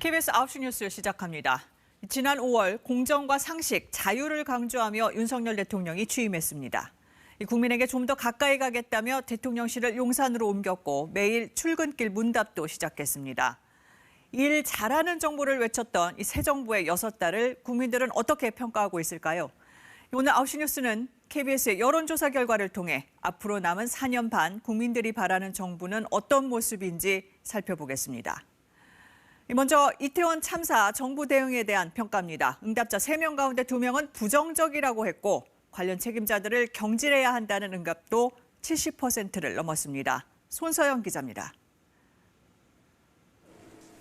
KBS 9시 뉴스 시작합니다. 지난 5월 공정과 상식, 자유를 강조하며 윤석열 대통령이 취임했습니다. 국민에게 좀 더 가까이 가겠다며 대통령실을 용산으로 옮겼고 매일 출근길 문답도 시작했습니다. 일 잘하는 정부를 외쳤던 이 새 정부의 6달을 국민들은 어떻게 평가하고 있을까요? 오늘 9시 뉴스는 KBS의 여론조사 결과를 통해 앞으로 남은 4년 반 국민들이 바라는 정부는 어떤 모습인지 살펴보겠습니다. 먼저 이태원 참사 정부 대응에 대한 평가입니다. 응답자 3명 가운데 2명은 부정적이라고 했고 관련 책임자들을 경질해야 한다는 응답도 70%를 넘었습니다. 손서영 기자입니다.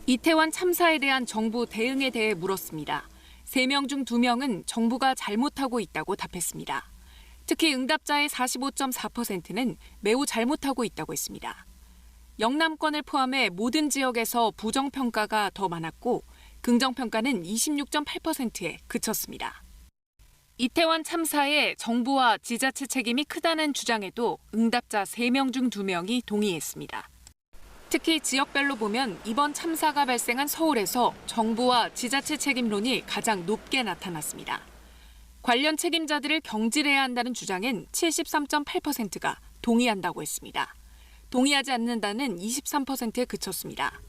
이태원 참사에 대한 정부 대응에 대해 물었습니다. 3명 중 2명은 정부가 잘못하고 있다고 답했습니다. 특히 응답자의 45.4%는 매우 잘못하고 있다고 했습니다. 영남권을 포함해 모든 지역에서 부정평가가 더 많았고 긍정평가는 26.8%에 그쳤습니다. 이태원 참사에 정부와 지자체 책임이 크다는 주장에도 응답자 3명 중 2명이 동의했습니다. 특히 지역별로 보면 이번 참사가 발생한 서울에서 정부와 지자체 책임론이 가장 높게 나타났습니다. 관련 책임자들을 경질해야 한다는 주장엔 73.8%가 동의한다고 했습니다. 동의하지 않는다는 23%에 그쳤습니다.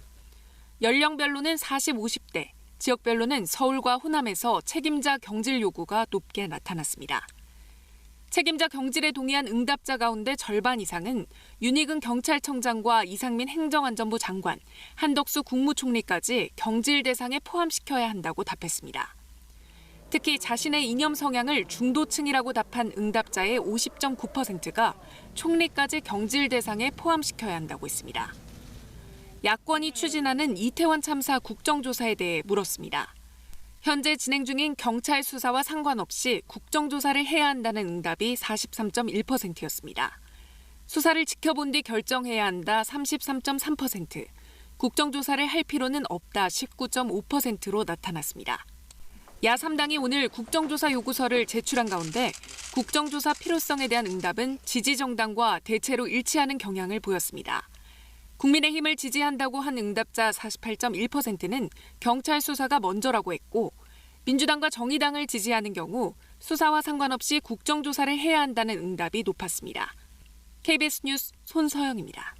연령별로는 40, 50대, 지역별로는 서울과 호남에서 책임자 경질 요구가 높게 나타났습니다. 책임자 경질에 동의한 응답자 가운데 절반 이상은 윤희근 경찰청장과 이상민 행정안전부 장관, 한덕수 국무총리까지 경질 대상에 포함시켜야 한다고 답했습니다. 특히 자신의 이념 성향을 중도층이라고 답한 응답자의 50.9%가 총리까지 경질 대상에 포함시켜야 한다고 했습니다. 야권이 추진하는 이태원 참사 국정조사에 대해 물었습니다. 현재 진행 중인 경찰 수사와 상관없이 국정조사를 해야 한다는 응답이 43.1%였습니다. 수사를 지켜본 뒤 결정해야 한다 33.3%, 국정조사를 할 필요는 없다 19.5%로 나타났습니다. 야3당이 오늘 국정조사 요구서를 제출한 가운데 국정조사 필요성에 대한 응답은 지지정당과 대체로 일치하는 경향을 보였습니다. 국민의힘을 지지한다고 한 응답자 48.1%는 경찰 수사가 먼저라고 했고 민주당과 정의당을 지지하는 경우 수사와 상관없이 국정조사를 해야 한다는 응답이 높았습니다. KBS 뉴스 손서영입니다.